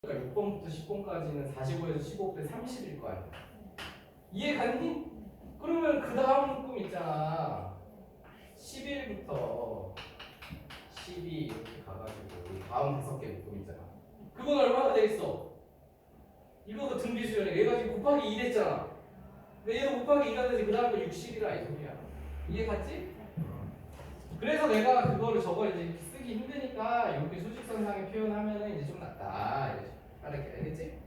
그러니까 6번부터 10번까지는 45에서 15대 30일 거 아니야. 이해 갔니? 그러면 그 다음 꿈 있잖아. 11부터 12 이렇게 가가지고 이 다음 5개 묶음 있잖아. 그건 얼마나 되겠어? 이거도 등비수열이야. 얘가 지금 곱하기 2 됐잖아. 근데 얘도 곱하기 2가 되지. 그 다음 거 60이라 이 소리야. 이해 갔지? 그래서 내가 그거를 저걸 이제 쓰기 힘드니까 이렇게 수직선상에 표현하면은 이제 좀 낫다. 이렇게 알겠지?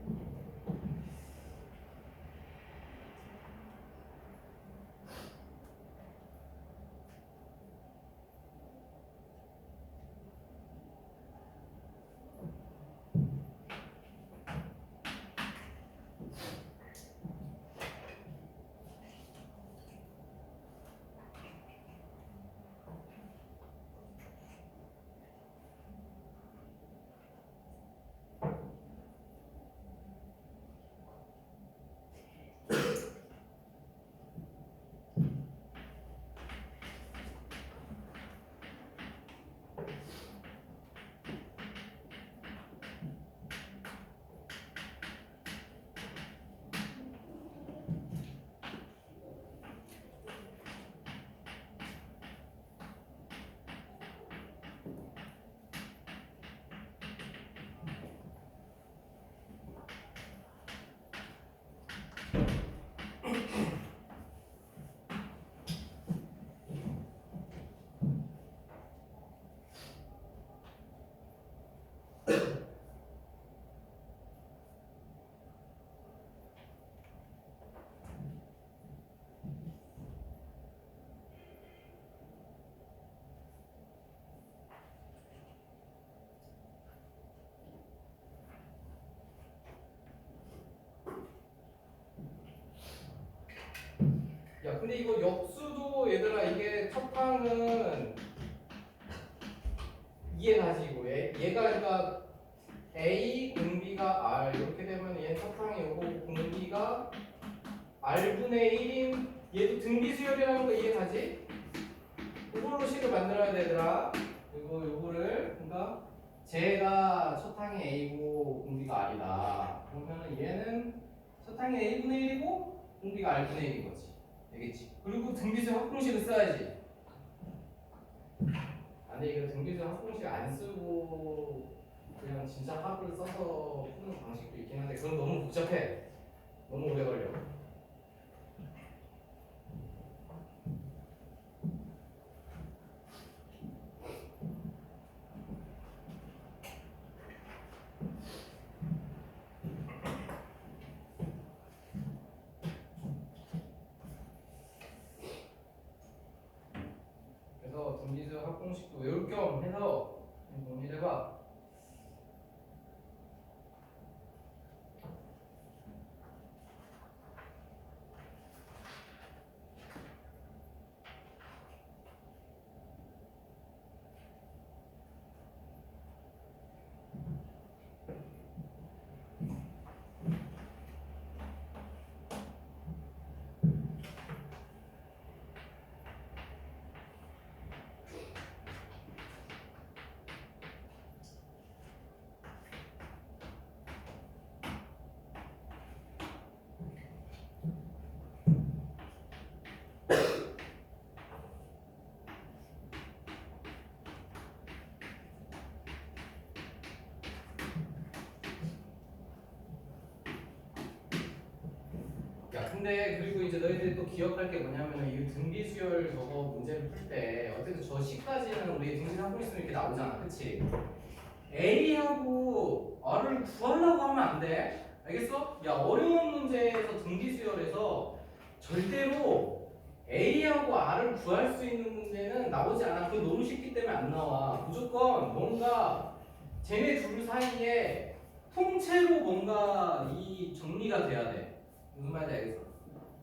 야, 근데 이거 역수도 얘들아 이게 첫 항은 이해가지 이거 얘가 그러니까 A 공비가 R 이렇게 되면 얘는 첫 항이 오고 공비가 R분의 1인 얘도 등비수열이라는 거 이해가지? 그걸로 식을 만들어야 되더라. 그리고 요거를 그러니까 쟤가 첫 항이 A고 공비가 R이다. 그러면은 얘는 첫 항이 A분의 1이고 공비가 R분의 1인 거지. 되겠지? 그리고 등비수열 합공식을 써야지. 아니 이거 등비수열 합공식 안 쓰고 그냥 진짜 합을 써서 푸는 방식도 있긴 한데 그건 너무 복잡해. 너무 오래 걸려. 그래서 등비수열 합공식도 외울 겸 해서 정리를 해봐. 야, 근데 그리고 이제 너희들이 또 기억할 게 뭐냐면 이 등비수열 저거 문제를 풀 때 어쨌든 저 C까지는 우리 등비를 하고 있으면 이렇게 나오잖아, 그치? A하고 R을 구하려고 하면 안 돼. 알겠어? 야, 어려운 문제에서 등비수열에서 절대로 A하고 R을 구할 수 있는 문제는 나오지 않아. 그건 너무 쉽기 때문에 안 나와. 무조건 뭔가 쟤네 둘 사이에 통째로 뭔가 이 정리가 돼야 돼. 무슨 말인지 알겠어?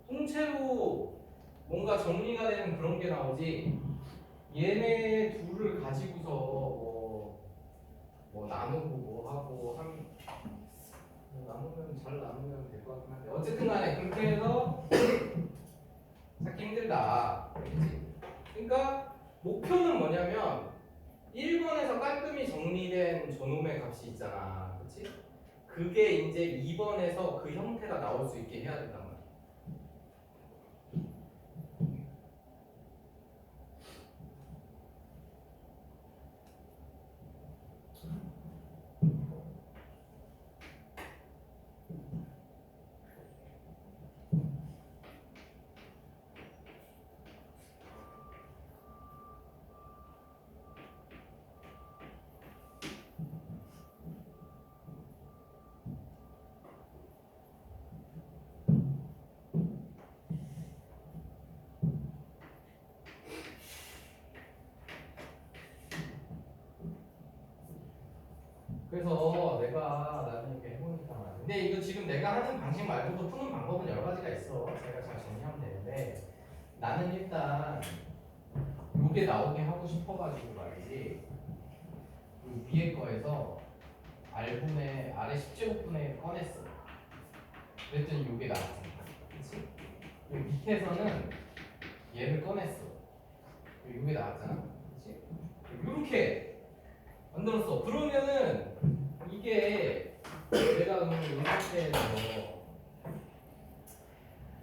통째로 뭔가 정리가 되는 그런 게 나오지. 얘네 둘을 가지고서 뭐 나누고 뭐 하고 뭐 나누면 잘 나누면 될 것 같긴 한데 어쨌든 간에 그렇게 해서 찾기 힘들다. 알겠지? 그러니까 목표는 뭐냐면 1번에서 깔끔히 정리된 저놈의 값이 있잖아. 그치? 그게 이제 2번에서 그 형태가 나올 수 있게 해야 된단 말이야. 그래서 내가 나중에 이렇게 해보니까 말이야. 근데 이거 지금 내가 하는 방식 말고도 푸는 방법은 여러 가지가 있어. 제가 잘 정리하면 되는데 나는 일단 요게 나오게 하고 싶어가지고 말이지. 요 위에 거에서 R분의 R의 10제곱분의 꺼냈어. 그랬더니 요게 나왔잖아. 그치? 요 밑에서는 얘를 꺼냈어. 요게 나왔잖아. 그치? 요렇게 만들었어. 그러면은 이게 내가 그러면 이 상태에서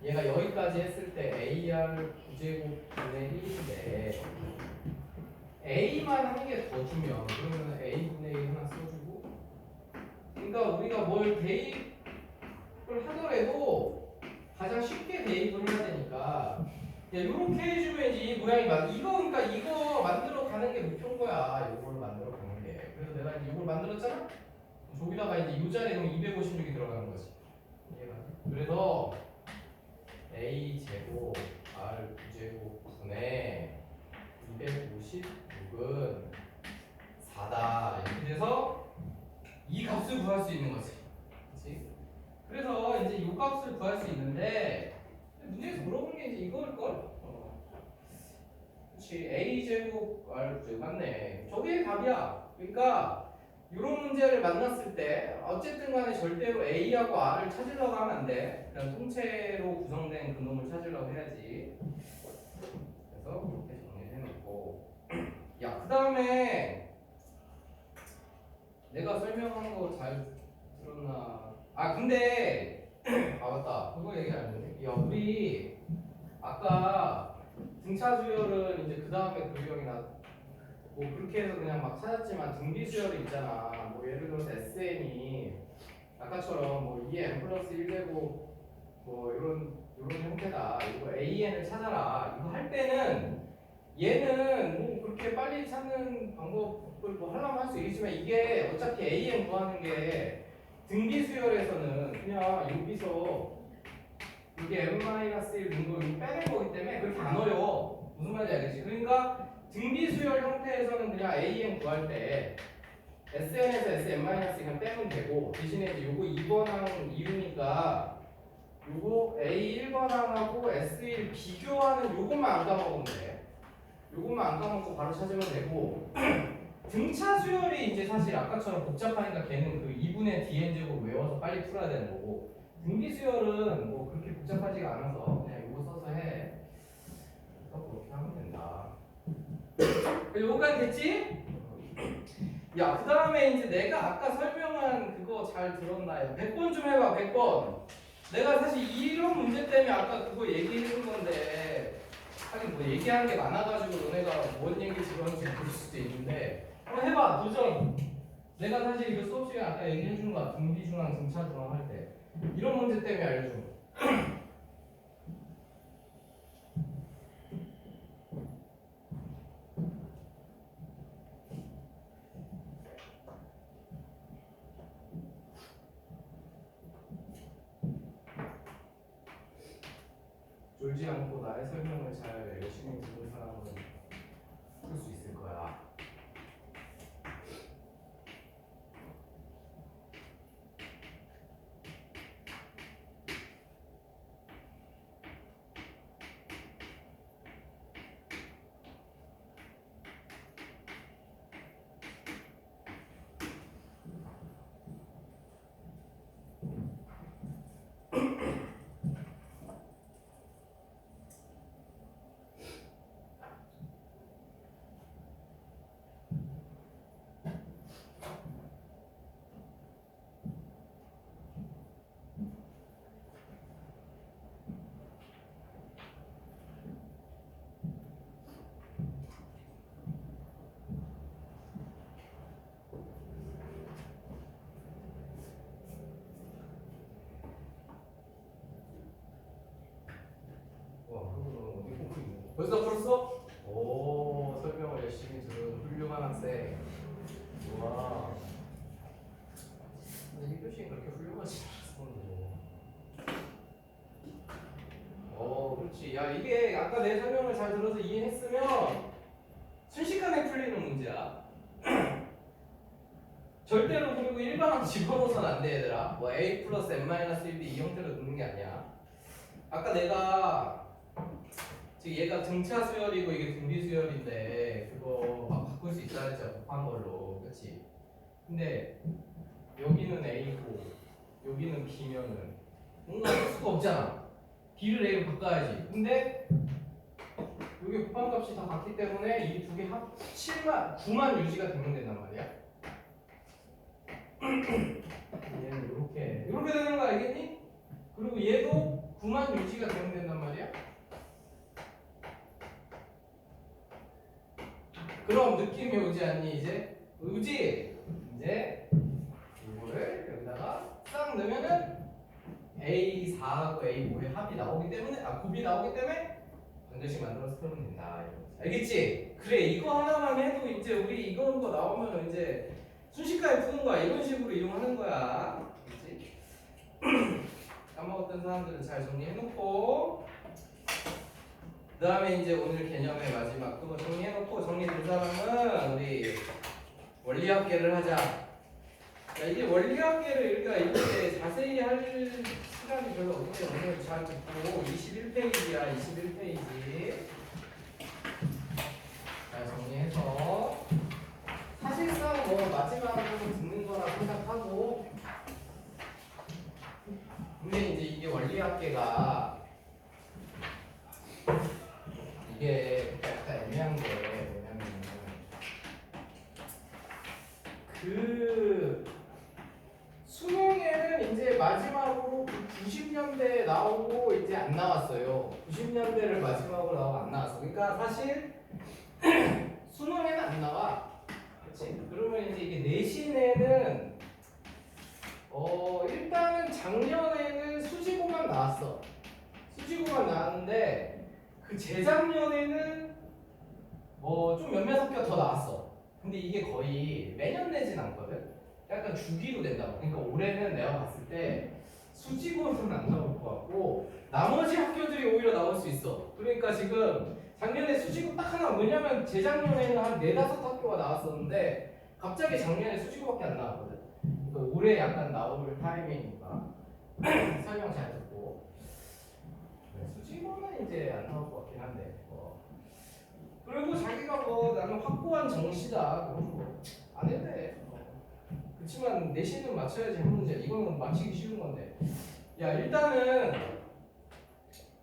얘가 여기까지 했을 때 AR 9제곱분의 1인데 A만 한 개 더 주면 그러면 A분의 1 하나 써주고 그러니까 우리가 뭘 대입을 하더라도 가장 쉽게 대입을 해야 되니까 이렇게 해주면 이 모양이 이거 그러니까 이거 만들어 가는 게 목표인 거야. 이걸 만들어 가는 게. 그래서 내가 이제 이걸 만들었잖아. 저기다가 이제 이 자리에 그럼 256이 들어가는 거지. 이해가? 그래서 A 제곱 R 9제곱분의 256은 4다. 이렇게 돼서 이 값을 구할 수 있는 거지. 그렇지? 그래서 이제 이 값을 구할 수 있는데 문제에서 물어본 게 이제 이거일 걸. 그렇지. A 제곱 R 제곱 맞네. 저게 답이야. 그러니까 이런 문제를 만났을 때 어쨌든 간에 절대로 A하고 R을 찾으려고 하면 안 돼. 그냥 통째로 구성된 근놈을 찾으려고 해야지. 그래서 그렇게 정리를 해놓고 야, 그 다음에 내가 설명한 거 잘 들었나? 아, 근데 아, 맞다. 그거 얘기 안 했네. 야, 우리 아까 등차 수열은 이제 그 다음에 도형이나 뭐 그렇게 해서 그냥 막 찾았지만 등비 수열이 있잖아. 뭐 예를 들어서 SN이 아까처럼 뭐 2n 플러스 1제곱 뭐 이런 형태다. 이거 AN을 찾아라. 이거 할 때는 얘는 뭐 그렇게 빨리 찾는 방법을 뭐 하려면 할 수 있겠지만 이게 어차피 AN 구하는 게 등비 수열에서는 그냥 여기서 이게 n-1 등급을 빼는 거기 때문에 그렇게 안 어려워. 무슨 말인지 알겠지? 그러니까 등비 수열 형태에서는 그냥 AN 구할 때 SN에서 SN-1 그냥 빼면 되고 대신에 이제 요거 2번항 이유니까 요거 A 1번항하고 S1 비교하는 요것만 안 까먹으면 돼. 요것만 안 까먹고 바로 찾으면 되고 등차 수열이 이제 사실 아까처럼 복잡하니까 걔는 그 2분의 dn제곱 외워서 빨리 풀어야 되는 거고 등비 수열은 뭐 그렇게 복잡하지가 않아서 그냥 요거 써서 해. 그래서 그렇게 하면 된다. 요거까지 됐지? 야, 그 다음에 이제 내가 아까 설명한 그거 잘 들었나요? 100번 좀 해봐, 100번. 내가 사실 이런 문제 때문에 아까 그거 얘기해 준 건데, 하긴 뭐 얘기하는 게 많아가지고 너네가 뭔 얘기 들었는지 모를 수도 있는데, 한번 해봐, 도전. 내가 사실 이거 수업 시간에 아까 얘기해 준 거야. 등비중앙, 등차중앙 할 때. 이런 문제 때문에 알려준 거. 졸지 않고 나의 설명을 잘 열심히 듣는 사람은 풀 수 있을 거야. 와, 그거 어디 꼭 그리고. 벌써 풀었어? 오, 설명을 열심히 들은 훌륭한 학생. 와. 근데 1교시엔 그렇게 훌륭하지 않았어. 그렇지. 야, 이게 아까 내 설명을 잘 들어서 이해했으면 순식간에 풀리는 문제야. 절대로 그리고 일반항 집어넣어서는 안 돼, 얘들아. 뭐 a 플러스 n-1b 이 형태로 넣는 게 아니야. 아까 내가 지금 얘가 등차 수열이고 이게 등비 수열인데 그거 막 바꿀 수 있다 했잖아, 곱한 걸로. 그렇지? 근데 여기는 a고 여기는 b면은 뭔가 할 수가 없잖아. b를 a로 바꿔야지. 근데 여기 곱한 값이 다 같기 때문에 이 두 개 합 9만 유지가 되면 된단 말이야. 얘는 이렇게 되는 거 알겠니? 그리고 얘도 9만 유지가 되면 된단 말이야. 그럼 느낌이 오지 않니 이제? 오지? 이제 이거를 여기다가 싹 넣으면은 A4하고 A5의 합이 나오기 때문에 곱이 나오기 때문에 반드시 만들어서 풀면 된다. 알겠지? 그래, 이거 하나만 해도 이제 우리 이거 나오면 이제 순식간에 푸는 거야. 이런 식으로 이용하는 거야. 알겠지? 까먹었던 사람들은 잘 정리해놓고, 그 다음에 이제 오늘 개념의 마지막 그거 정리해놓고, 정리된 사람은 우리 원리학계를 하자. 자, 이게 원리학계를 우리가 이렇게 자세히 할 시간이 별로 없는데 오늘 잘 듣고 21페이지야. 21페이지. 자, 정리해서 사실상 뭐 마지막으로 듣는 거라 생각하고, 근데 이제 이게 원리학계가 이게 약간 애매한 게 뭐냐면 그 수능에는 이제 마지막으로 90년대에 나오고 이제 안 나왔어요. 90년대를 마지막으로 나오고 안 나왔어. 그러니까 사실 수능에는 안 나와. 그렇지? 그러면 이제 이게 내신에는 일단은 작년에는 수지고만 나왔어. 수지고만 나왔는데 그 재작년에는 좀 몇몇 학교가 더 나왔어. 근데 이게 거의 매년 내진 않거든. 약간 주기로 된다고. 그러니까 올해는 내가 봤을 때 수지고는 안 나올 것 같고 나머지 학교들이 오히려 나올 수 있어. 그러니까 지금 작년에 수지고 딱 하나, 왜냐면 재작년에는 한 4, 5학교가 나왔었는데 갑자기 작년에 수지고밖에 안 나왔거든. 그러니까 올해 약간 나올 타이밍이니까 설명 잘 듣고. 수지고는 이제 안 나올 것 같긴 한데. 그리고 자기가 나는 확고한 정시다. 그럼 안 해도 돼. 그렇지만 내신은 맞춰야지 한 문제. 이거는 맞히기 쉬운 건데. 야, 일단은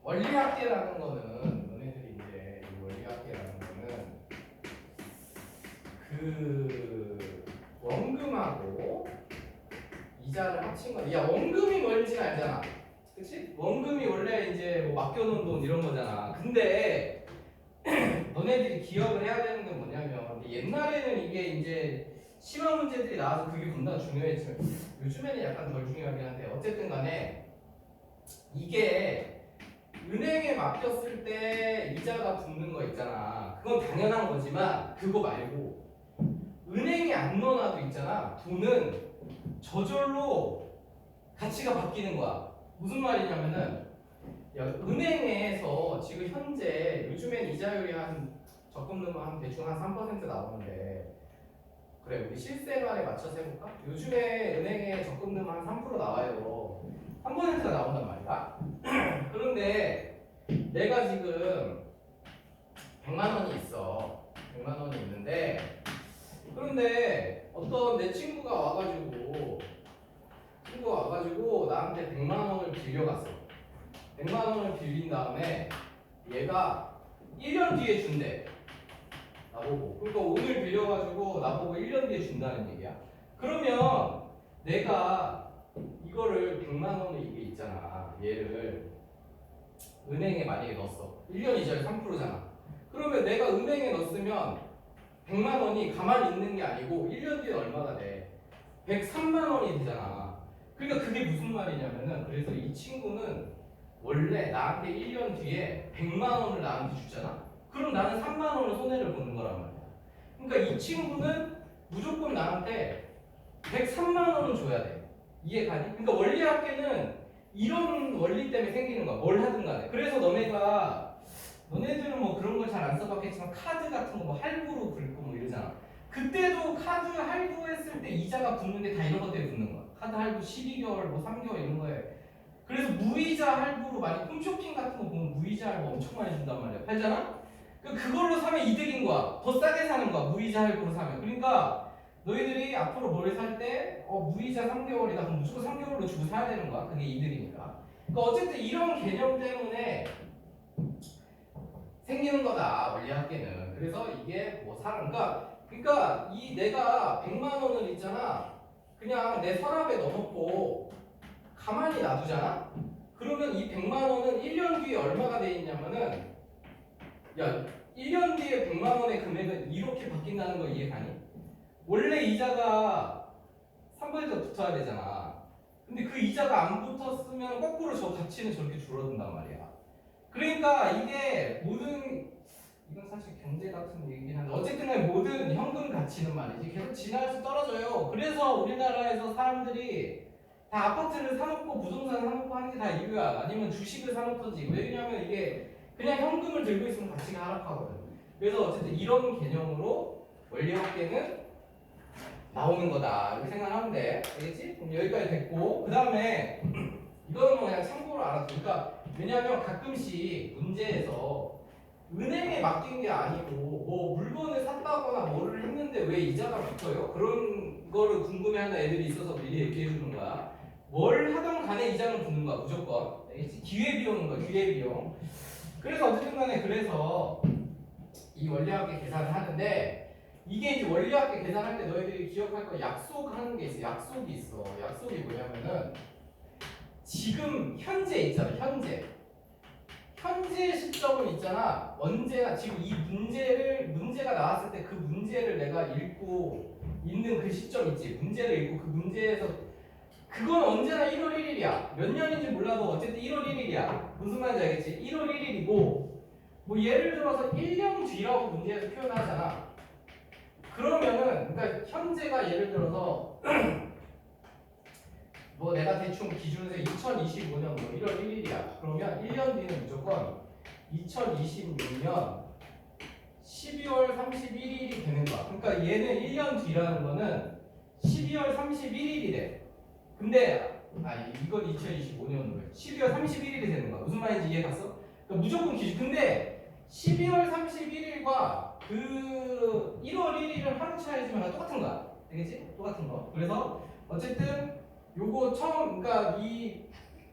원리학계라는 거는 너네들이 이제 이 원리학계라는 거는 그 원금하고 이자를 합친 거. 야, 원금이 뭔지 알잖아. 그치? 원금이 원래 이제 뭐 맡겨놓은 돈 이런 거잖아. 근데 너네들이 기억을 해야 되는 건 뭐냐면 옛날에는 이게 이제 심화 문제들이 나와서 그게 겁나 중요했지만 요즘에는 약간 덜 중요하긴 한데 어쨌든 간에 이게 은행에 맡겼을 때 이자가 붙는 거 있잖아. 그건 당연한 거지만 그거 말고 은행에 안 넣어놔도 있잖아. 돈은 저절로 가치가 바뀌는 거야. 무슨 말이냐면은 야, 은행에서 지금 현재 요즘엔 이자율이 적금 넣으면 대충 한 3% 나오는데, 그래 우리 실생활에 맞춰서 해볼까? 요즘에 은행에 적금 넣으면 한 3% 나와요. 3%가 나온단 말이야. 그런데 내가 지금 100만 원이 있어. 100만 원이 있는데, 그런데 어떤 내 친구가 와가지고 나한테 100만 원을 빌려갔어. 100만 원을 빌린 다음에 얘가 1년 뒤에 준대. 나보고. 그러니까 오늘 빌려가지고 나보고 1년 뒤에 준다는 얘기야. 그러면 내가 이거를 100만 원을 이게 있잖아. 얘를 은행에 만약에 넣었어. 1년 이자율 3%잖아. 그러면 내가 은행에 넣었으면 100만 원이 가만히 있는 게 아니고 1년 뒤에 얼마가 돼? 103만 원이 되잖아. 그러니까 그게 무슨 말이냐면은, 그래서 이 친구는 원래 나한테 1년 뒤에 100만 원을 나한테 주잖아? 그럼 나는 3만 원을 손해를 보는 거란 말이야. 그러니까 이 친구는 무조건 나한테 103만 원은 줘야 돼. 이해가니? 그러니까 원리학계는 이런 원리 때문에 생기는 거야. 뭘 하든 간에. 그래서 너네들은 뭐 그런 걸 잘 안 써봤겠지만 카드 같은 거 뭐 할부로 긁고 뭐 이러잖아. 그때도 카드 할부했을 때 이자가 붙는 게 다 이런 것 때문에 붙는 거야. 카드 할부 12개월, 뭐 3개월 이런 거에. 그래서 무이자 할부로 많이 홈쇼핑 같은 거 보면 무이자 할부 엄청 많이 준단 말이야. 팔잖아? 그걸로 사면 이득인 거야. 더 싸게 사는 거야. 무이자 할부로 사면. 그러니까 너희들이 앞으로 뭘 살 때 무이자 3개월이다. 그럼 무조건 3개월로 주고 사야 되는 거야. 그게 이득이니까. 그러니까 어쨌든 이런 개념 때문에 생기는 거다. 원리학계는. 그래서 이게 뭐 사람 그러니까 이 내가 100만 원을 있잖아. 그냥 내 서랍에 넣어놓고 가만히 놔두잖아. 그러면 이 100만 원은 1년 뒤에 얼마가 돼 있냐면은 야 1년 뒤에 100만 원의 금액은 이렇게 바뀐다는 거 이해가니? 원래 이자가 3번에서 붙어야 되잖아. 근데 그 이자가 안 붙었으면 거꾸로 저 가치는 저렇게 줄어든단 말이야. 그러니까 이게 모든 이건 사실 경제 같은 얘기긴 한데 어쨌든 간에 모든 현금 가치는 말이지 계속 지나갈수 떨어져요. 그래서 우리나라에서 사람들이 다 아파트를 사놓고 부동산 사놓고 하는 게 다 이유야. 아니면 주식을 사놓든지. 왜냐면 이게 그냥 현금을 들고 있으면 가치가 하락하거든. 그래서 어쨌든 이런 개념으로 원리학계는 나오는 거다 이렇게 생각하면 돼. 알겠지? 그럼 여기까지 됐고 그 다음에 이거는 뭐 그냥 참고로 알아서. 그러니까 왜냐하면 가끔씩 문제에서 은행에 맡긴 게 아니고 뭐 물건을 샀다거나 뭐를 했는데 왜 이자가 붙어요? 그런 거를 궁금해하는 애들이 있어서 미리 얘기해 주는 거야. 뭘 하던 간에 이자는 붙는 거야 무조건. 알겠지? 기회비용인 거야 기회비용. 그래서 어쨌든 간에 그래서 이 원리학계 계산을 하는데 이게 이제 원리학계 계산할 때 너희들이 기억할 거 약속하는 게 있어. 약속이 있어. 약속이 뭐냐면은 지금 현재 있잖아. 현재 시점은 있잖아. 언제나 지금 이 문제가 나왔을 때 그 문제를 내가 읽고 있는 그 시점 있지. 문제를 읽고 그 문제에서 그건 언제나 1월 1일이야. 몇 년인지 몰라도 어쨌든 1월 1일이야. 무슨 말인지 알겠지? 1월 1일이고 뭐 예를 들어서 1년 뒤라고 문제에서 표현하잖아. 그러면은 그러니까 현재가 예를 들어서 뭐 내가 대충 기준으로 2025년 뭐 1월 1일이야. 그러면 1년 뒤는 무조건 2026년 12월 31일이 되는 거야. 그러니까 얘는 1년 뒤라는 거는 12월 31일이래. 근데 이건 2025년으로 12월 31일이 되는 거야. 무슨 말인지 이해 갔어? 그러니까 무조건 기준. 근데 12월 31일과 그 1월 1일은 하루 차이지만 똑같은 거야. 알겠지? 똑같은 거. 그래서 어쨌든 요거 처음 그러니까 이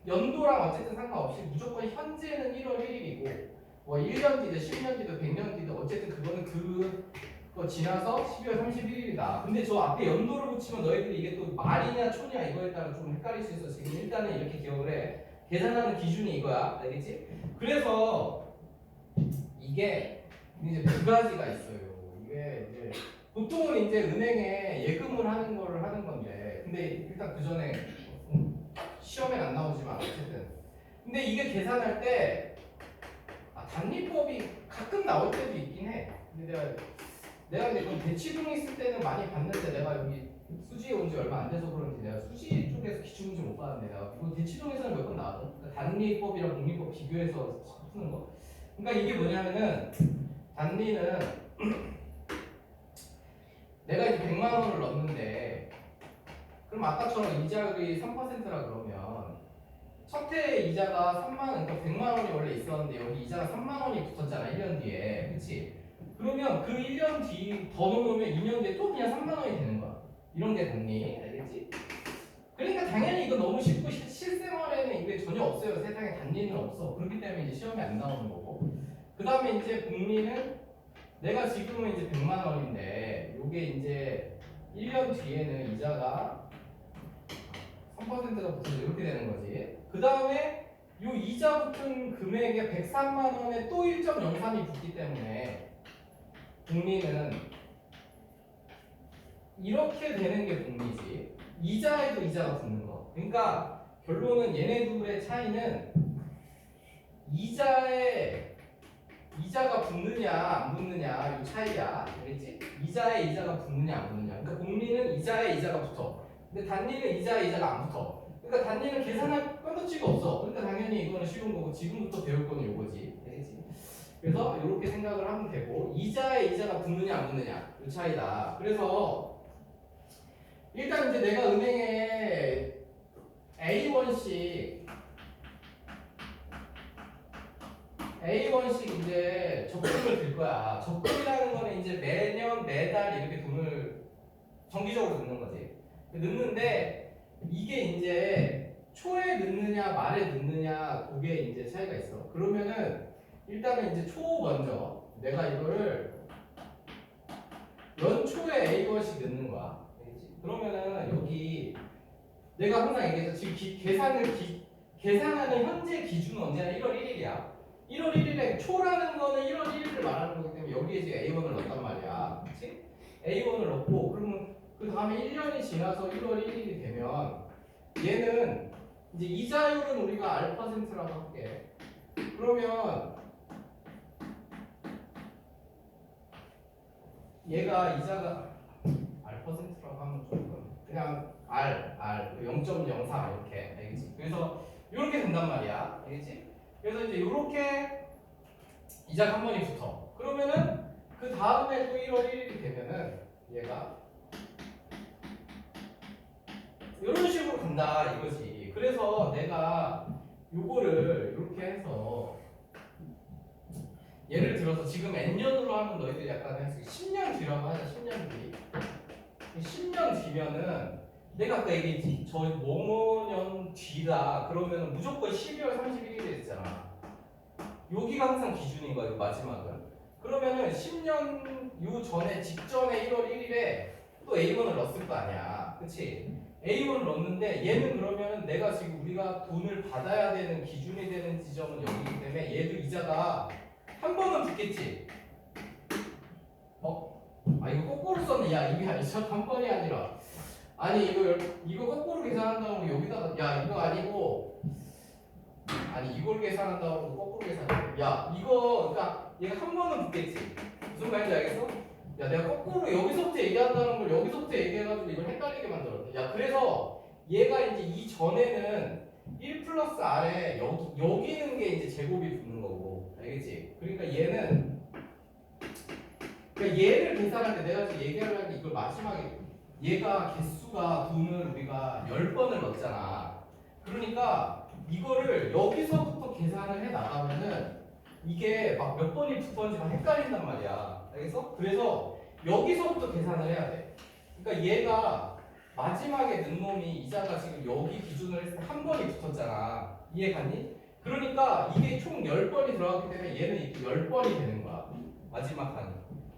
연도랑 어쨌든 상관없이 무조건 현재는 1월 1일이고 뭐 1년 뒤든 10년 뒤든 100년 뒤든 어쨌든 그거는 그거 지나서 12월 31일이다. 근데 저 앞에 연도를 붙이면 너희들이 이게 또 말이냐 초냐 이거에 따라 좀 헷갈릴 수 있어. 지금 일단은 이렇게 기억을 해. 계산하는 기준이 이거야. 알겠지? 그래서 이게 이제 두 가지가 있어요. 이게 이제 보통은 이제 은행에 예금을 하는 거를 하는 건데 근데 일단 그 전에 시험에 안 나오지만 어쨌든 근데 이게 계산할 때 단리법이 가끔 나올 때도 있긴 해. 근데 내가 근데 그 대치동 있을 때는 많이 봤는데 내가 여기 수지에 온 지 얼마 안 돼서 그런지 내가 수지 쪽에서 기출문제 못 봤는데 내가 이거 대치동에서는 몇 번 나왔거든. 그러니까 단리법이랑 공리법 비교해서 푸는 거. 그러니까 이게 뭐냐면은 단리는 내가 이제 100만 원을 넣었는데 그럼 아까처럼 이자율이 3%라 그러면 첫 해 이자가 3만 원, 그러니까 100만 원이 원래 있었는데 여기 이자가 3만 원이 붙었잖아 1년 뒤에. 그치? 그러면 그 1년 뒤 더 넣으면 2년 뒤에 또 그냥 3만 원이 되는 거야. 이런 게 단리. 알겠지? 그러니까 당연히 이거 너무 쉽고 실생활에는 이게 전혀 없어요. 세상에 단리는 없어. 그렇기 때문에 이제 시험에 안 나오는 거고. 그 다음에 이제 복리는 내가 지금은 이제 100만 원인데 요게 이제 1년 뒤에는 이자가 3%가 붙어서 이렇게 되는 거지. 그 다음에 요 이자 붙은 금액에 103만 원에 또 1.03이 붙기 때문에 복리는 이렇게 되는 게 복리지. 이자에도 이자가 붙는 거. 그러니까 결론은 얘네 둘의 차이는 이자가 붙느냐 안 붙느냐 이 차이야. 알겠지? 이자에 이자가 붙느냐 안 붙느냐. 그러니까 복리는 이자에 이자가 붙어. 근데 단리는 이자에 이자가 안 붙어. 그러니까 단리는 계산할 건덕지가 없어. 그러니까 당연히 이거는 쉬운 거고 지금부터 배울 거는 요거지. 알겠지? 그래서 이렇게 생각을 하면 되고 이자에 이자가 붙느냐 안 붙느냐 이 차이다. 그래서 일단 이제 내가 은행에 A1씩 이제 적금을 들 거야. 적금이라는 거는 이제 매년 매달 이렇게 돈을 정기적으로 넣는 거지. 넣는데 이게 이제 초에 넣느냐 말에 넣느냐 그게 이제 차이가 있어. 그러면은 일단은 이제 초 먼저 내가 이거를 연초에 A1씩 넣는 거야. 알겠지? 그러면은 여기 내가 항상 얘기해서 지금 계산하는 현재 기준은 언제나 1월 1일이야. 1월 1일에 초라는 거는 1월 1일을 말하는 거기 때문에 여기에 지금 A1을 넣었단 말이야. 그렇지? A1을 넣고 그러면 그 다음에 1년이 지나서 1월 1일이 되면 얘는 이제 이자율은 우리가 알파센트라고 할게. 그러면 얘가 이자가 알파센트라고 하면 조금 그냥 R 0.04 이렇게 알겠지? 그래서 이렇게 된단 말이야. 알겠지? 그래서 이제 이렇게 이자가 한 번이 붙어. 그러면은 그 다음에 또 1월 1일이 되면은 얘가 이런 식으로 간다 이거지. 그래서 내가 요거를 이렇게 해서 예를 들어서 지금 N년으로 하면 너희들 약간 10년 뒤라고 하자. 10년 뒤. 10년 뒤면은 내가 아까 얘기했지. 저 뭐뭐년 뒤다. 그러면은 무조건 12월 31일이 됐잖아. 여기가 항상 기준인 거야. 마지막은. 그러면은 10년 요 전에 직전에 1월 1일에 또 A1을 넣었을 거 아니야. 그치? A1을 넣었는데 얘는 그러면은 내가 지금 우리가 돈을 받아야 되는 기준이 되는 지점은 여기이기 때문에 얘도 이자가 한 번은 붙겠지. 이거 거꾸로 썼네. 야 이게 아니죠. 한 번이 아니라. 아니 이거 거꾸로 계산한다고 여기다가 이거 아니고 이걸 계산한다고 거꾸로 계산해. 이거 그러니까 얘가 한 번은 붙겠지. 무슨 말인지 알겠어? 내가 거꾸로 여기서부터 얘기한다는 걸 여기서부터 얘기해가지고 이걸 헷갈리게 만들었다. 그래서 얘가 이제 이 전에는 1 플러스 R에 여기는 게 이제 제곱이 붙는 거고. 알겠지? 그러니까 얘를 계산할 때 내가 지금 얘기하려는 게 이걸 마지막에 얘가 개수가 돈을 우리가 10번을 넣었잖아. 그러니까 이거를 여기서부터 계산을 해 나가면은 이게 막 몇 번이 붙었는지 막 헷갈린단 말이야. 알겠어? 그래서 여기서부터 계산을 해야 돼. 그러니까 얘가 마지막에 넣은 놈이 이자가 지금 여기 기준으로 했을 때 한 번이 붙었잖아. 이해 갔니? 그러니까 이게 총 10번이 들어갔기 때문에 얘는 이렇게 10번이 되는 거야. 마지막 칸이.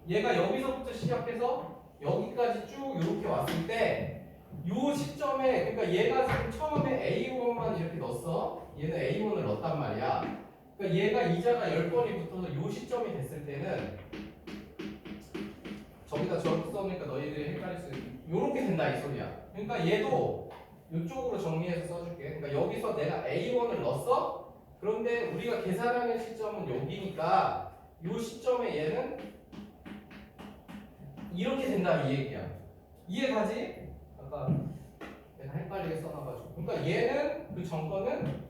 얘가 여기서부터 시작해서 여기까지 쭉 이렇게 왔을 때 요 시점에 그러니까 얘가 지금 처음에 A1만 이렇게 넣었어. 얘는 A1을 넣었단 말이야. 그러니까 얘가 이자가 10번이 붙어서 요 시점이 됐을 때는 저기다 저렇게 써놓으니까 너희들이 헷갈릴 수 있는 요렇게 된다 이 소리야. 그러니까 얘도 이쪽으로 정리해서 써줄게. 그러니까 여기서 내가 A1을 넣었어. 그런데 우리가 계산하는 시점은 여기니까 요 시점에 얘는 이렇게 된다 이 얘기야. 이해가지? 아까 내가 헷갈리게 써놔가지고. 그러니까 얘는 그 정거는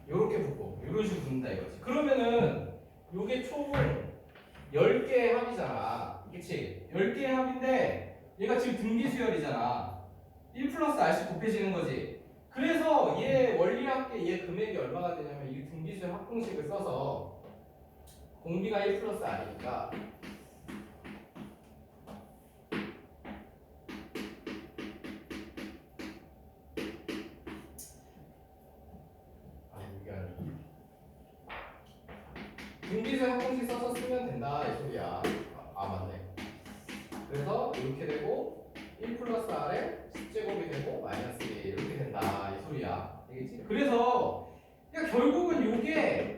요렇게 붙고 요런 식으로 붙는다 이거지. 그러면은 요게 총 10개의 합이잖아. 그치? 10개의 합인데 얘가 지금 등기수열이잖아. 1 플러스 R씩 곱해지는 거지. 그래서 얘 원리학계 얘 금액이 얼마가 되냐면 이 등기수열 합공식을 써서 공비가 1 플러스 R이니까 등기수열 합공식 써서 쓰면 된다 이 소리야. 맞네. 그래서 이렇게 되고 1 플러스 R에 10제곱이 되고 마이너스 1 이렇게 된다 이 소리야. 알겠지? 그래서 그러니까 결국은 이게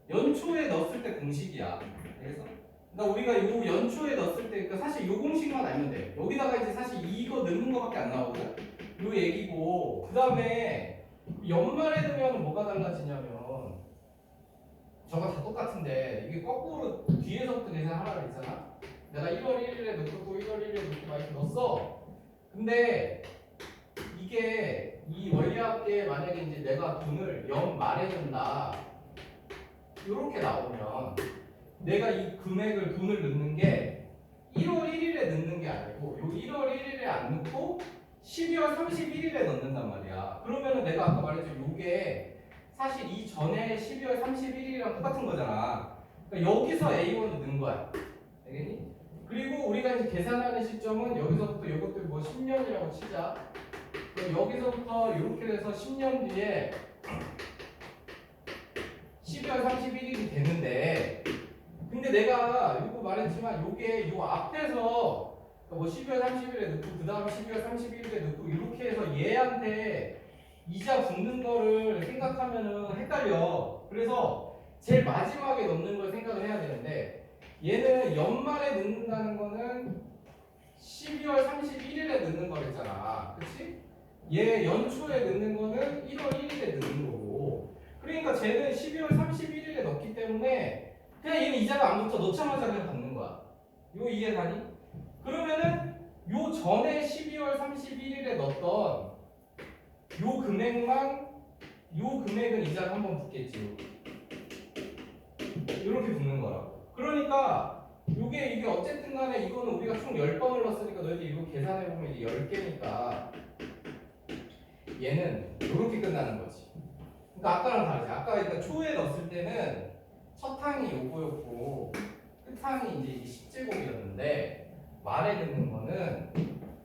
연초에 넣었을 때 공식이야. 그래서 그러니까 우리가 요 연초에 넣었을 때 그러니까 사실 요 공식만 알면 돼. 여기다가 이제 사실 이거 넣는 거밖에 안 나오거든. 요 얘기고 그 다음에 연말에 되면 뭐가 달라지냐면 저거 다 똑같은데 이게 거꾸로 뒤에서부터 계산하라 그랬잖아. 내가 1월 1일에 넣고 또 1월 1일에 넣고 막 이렇게 넣었어. 근데 이게 이 원리학계에 만약에 이제 내가 돈을 연말에 든다 이렇게 나오면 내가 이 금액을 돈을 넣는 게 1월 1일에 넣는 게 아니고 요 1월 1일에 안 넣고 12월 31일에 넣는단 말이야. 그러면은 내가 아까 말했죠. 요게 사실 이 전에 12월 31일이랑 똑같은 거잖아. 그러니까 여기서 A1을 넣은 거야. 알겠니? 그리고 우리가 이제 계산하는 시점은 여기서부터 이것도 뭐 10년이라고 치자. 그럼 여기서부터 이렇게 돼서 10년 뒤에 12월 31일이 되는데 근데 내가 이거 말했지만 요게 요 앞에서 뭐 12월 30일에 넣고 그 다음 12월 31일에 넣고 이렇게 해서 얘한테 이자 붙는 거를 생각하면은 헷갈려. 그래서 제일 마지막에 넣는 걸 생각을 해야 되는데 얘는 연말에 넣는다는 거는 12월 31일에 넣는 거랬잖아. 그치? 얘 연초에 넣는 거는 1월 1일에 넣는 거고 그러니까 쟤는 12월 31일에 넣기 때문에 그냥 얘는 이자가 안 붙어 넣자마자 그냥 받는 거야. 이거 이해가니? 그러면은 요 전에 12월 31일에 넣었던 요 금액만 요 금액은 이자가 한번 붙겠지. 이렇게 붙는 거라고. 그러니까 이게 어쨌든 간에 이거는 우리가 총 10번을 넣었으니까 너희들 이거 계산해 보면 이제 10개니까 얘는 이렇게 끝나는 거지. 그러니까 아까랑 다르지. 아까 그러니까 초에 넣었을 때는 첫 항이 요거였고 끝 항이 이제 10제곱이었는데 말에 듣는 거는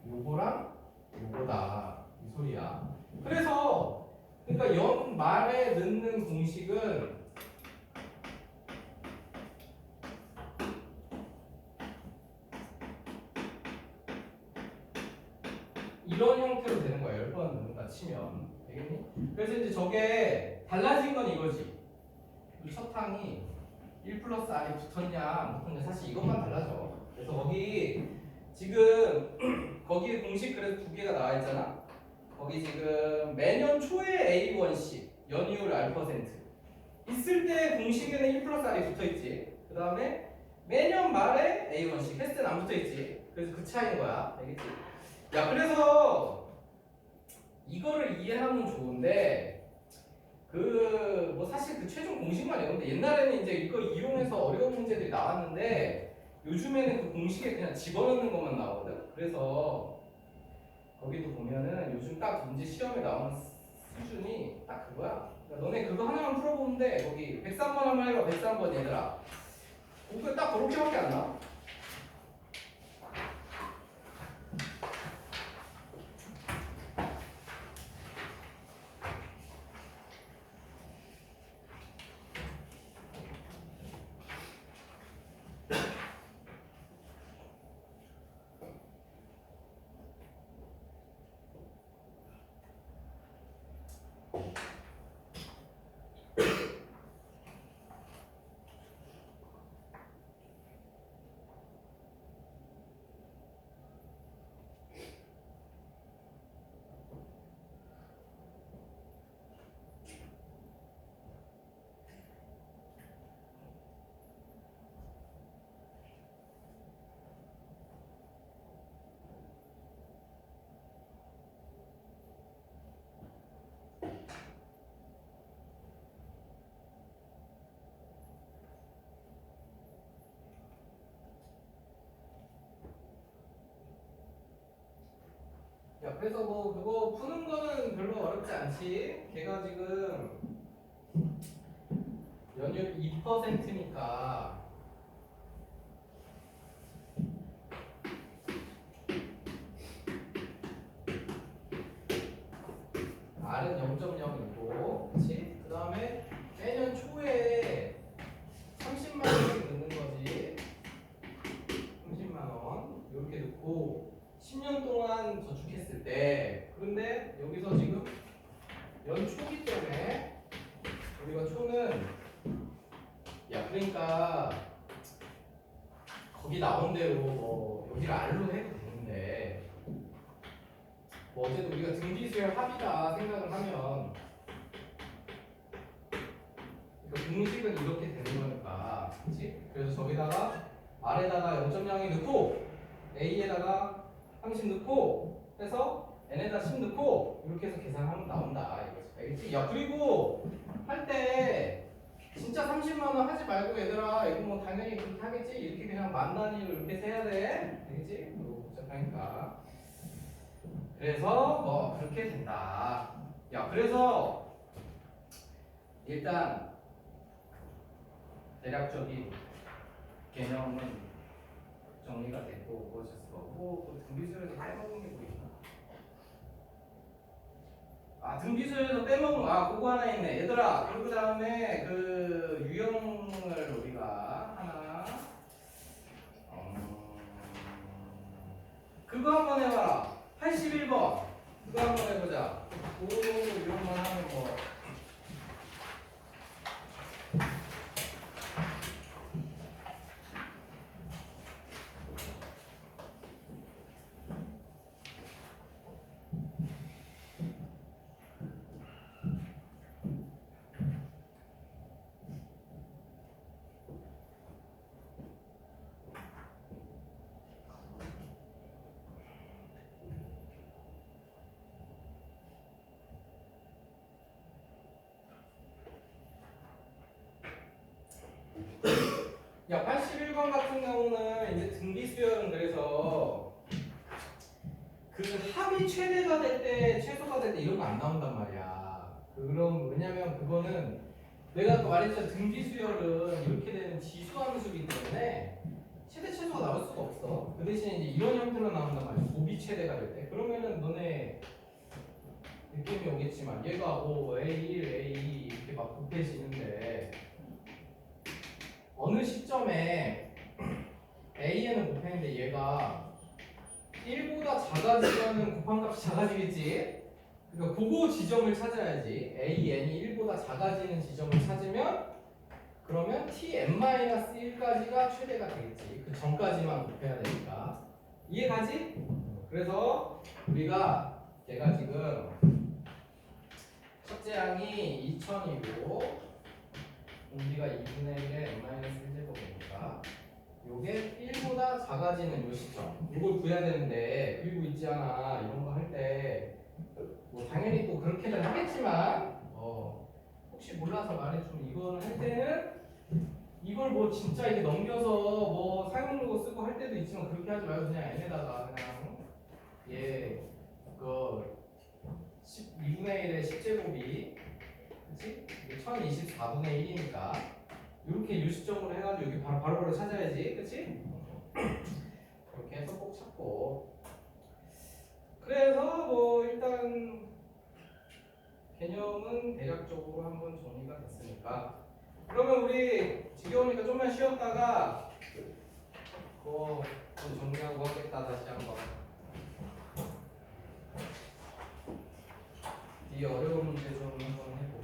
요거랑 요거다 이 소리야. 그래서 그러니까 연말에 넣는 공식은 이런 형태로 되는 거야. 10번 넣는다 치면 되겠니? 그래서 이제 저게 달라진 건 이거지. 이 첫 항이 1 플러스 R이 붙었냐 안 붙었냐 사실 이것만 달라져. 그래서 거기 지금 거기에 공식 그래서 두 개가 나와 있잖아. 거기 지금 매년 초에 A1씩 연이율 R% 있을 때 공식에는 1 플러스 R이 붙어 있지. 그 다음에 매년 말에 A1씩 했을 때는 안 붙어 있지. 그래서 그 차이인 거야. 알겠지? 야 그래서 이거를 이해하면 좋은데 그 뭐 사실 그 최종 공식만 외우는데 옛날에는 이제 이거 이용해서 어려운 문제들이 나왔는데 요즘에는 그 공식에 그냥 집어넣는 것만 나오거든. 그래서 거기도 보면은 요즘 딱 문제 시험에 나오는 수준이 딱 그거야. 그러니까 너네 그거 하나만 풀어보면 돼. 거기 103번 한번 해봐. 103번 얘들아. 그거 딱 그렇게밖에 안 나와. 야, 그래서 뭐 그거 푸는 거는 별로 어렵지 않지. 걔가 지금 연율 2%니까 R은 0.0이고, 그렇지? 그 다음에 매년 초에 30만 원을 넣는 거지. 30만 원 이렇게 넣고 10년 동안 저축했을 때, 그런데 여기서 지금 연초기 때문에 우리가 초는 야 그러니까 거기 나온 대로 뭐 여기를 R로 해도 되는데 뭐 어쨌든 우리가 등비수열 합이다 생각을 하면 공식은 이렇게 되는 거니까, 그렇지? 그래서 저기다가 R에다가 0.02 넣고 A에다가 30 넣고 해서 N에다 10 넣고 이렇게 해서 계산하면 나온다 이거지. 알겠지? 야 그리고 할 때 진짜 30만 원 하지 말고 얘들아 이거 뭐 당연히 그렇게 하겠지? 이렇게 그냥 만 단위로 이렇게 세야 돼. 알겠지? 이거 복잡하니까. 그래서 뭐 그렇게 된다. 야 그래서 일단 대략적인 개념은 정리가 됐고 그것에서 뭐 등비수열에서 빼먹은 게 뭐 있나? 아 등비수열에서 빼먹은 그거 하나 있네. 얘들아 그리고 다음에 그 유형을 우리가 하나 그거 한번 해봐라. 81번 그거 한번 해보자. 그 유형만 하면 뭐 야, 81번 같은 경우는 이제 등비수열은 그래서 그 합이 최대가 될 때, 최소가 될 때 이런 거 안 나온단 말이야. 그럼 왜냐면 그거는 내가 아까 말했잖아. 등비수열은 이렇게 되는 지수함수이기 때문에 최대 최소가 나올 수가 없어. 그 대신에 이제 이런 형태로 나온단 말이야. 고비 최대가 될 때. 그러면은 너네 느낌이 오겠지만 얘가 뭐 A1, A2 이렇게 막 곱해지는데 어느 시점에 A에는 곱했는데 얘가 1보다 작아지면 곱한 값이 작아지겠지? 그러니까 그거 지점을 찾아야지. A, n이 1보다 작아지는 지점을 찾으면 그러면 Tn-1까지가 최대가 되겠지. 그 전까지만 곱해야 되니까. 이해가지? 그래서 우리가 얘가 지금 첫째 항이 2000이고 공비가 2분의 1에 n-1제곱이니까 요게 1보다 작아지는 요 시점 이걸 구해야 되는데 그리고 있지 않아 이런 거 할 때 뭐 당연히 또 그렇게는 하겠지만 혹시 몰라서 말해주면 이걸 할 때는 이걸 뭐 진짜 이렇게 넘겨서 뭐 사용로고 쓰고 할 때도 있지만 그렇게 하지 말고 그냥 n에다가 그냥 그 2분의 1의 10제곱이 그치? 1024분의 1이니까 이렇게 유시점으로 해가지고 여기 바로 찾아야지 그치? 그렇게 해서 꼭 찾고 그래서 뭐 일단 개념은 대략적으로 한번 정리가 됐으니까 그러면 우리 지겨우니까 좀만 쉬었다가 좀 정리하고 하겠다 다시 한번 이 어려운 문제 좀 한번 해보고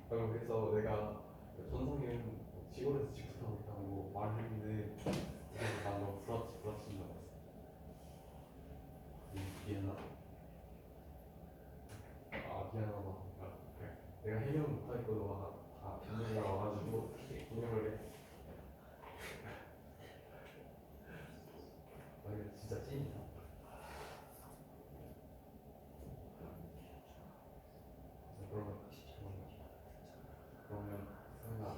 그래서 내가 전성현 시골에서 직접 하고 있다고 말했는데 그래서 난 너무 부러진 줄 알았어. 미안하다. 미안하다. 내가 해명 못하니까 너가 다 변명이 와가지고 변명을 해. 이거 진짜 찐이다. 그러면 상가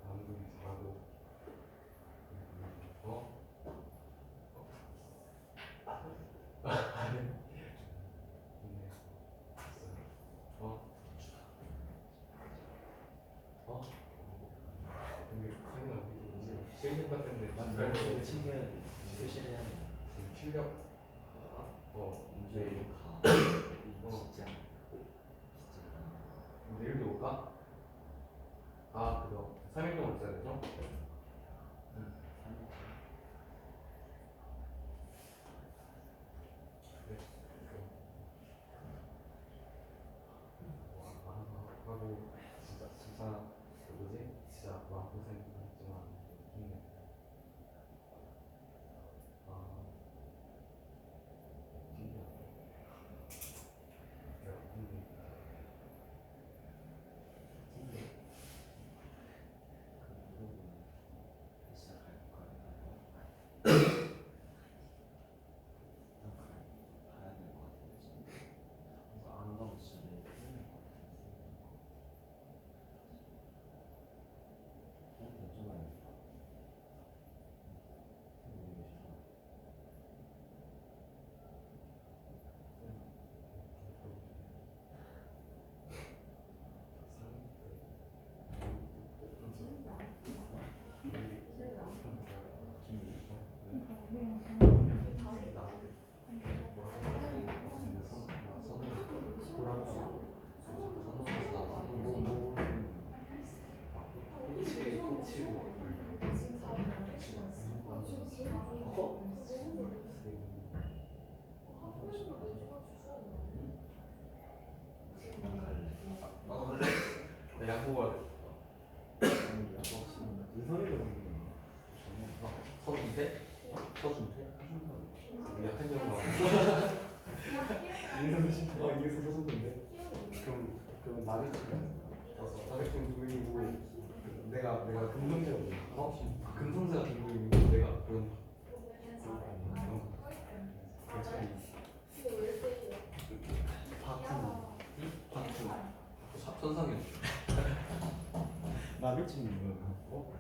감독이 잘하고 근데 상가 우리 실력 같은데 친구는 교실에 하는 실력 문제 진짜 내일도 올까? 그거 3일 동안 있어야 되죠? 하고 진짜 뭐지? 진짜 마음고생했지만 힘내. 신기하다. 내가 힘내. 시작할 거야. 가야 될 것 같은데 지금 안 가면 진짜 내일 끝날 것 같아. 좀 해야겠다. 양보가 은성이도 서준태? 서준태? 우리 약한 점 나와. 이해서 소송인데 그럼 나겠지. 자격증 도인이고 내가 금성재거든. 금성재가 등록이고 내가 그런 박준 천상현. 나겠지 이거.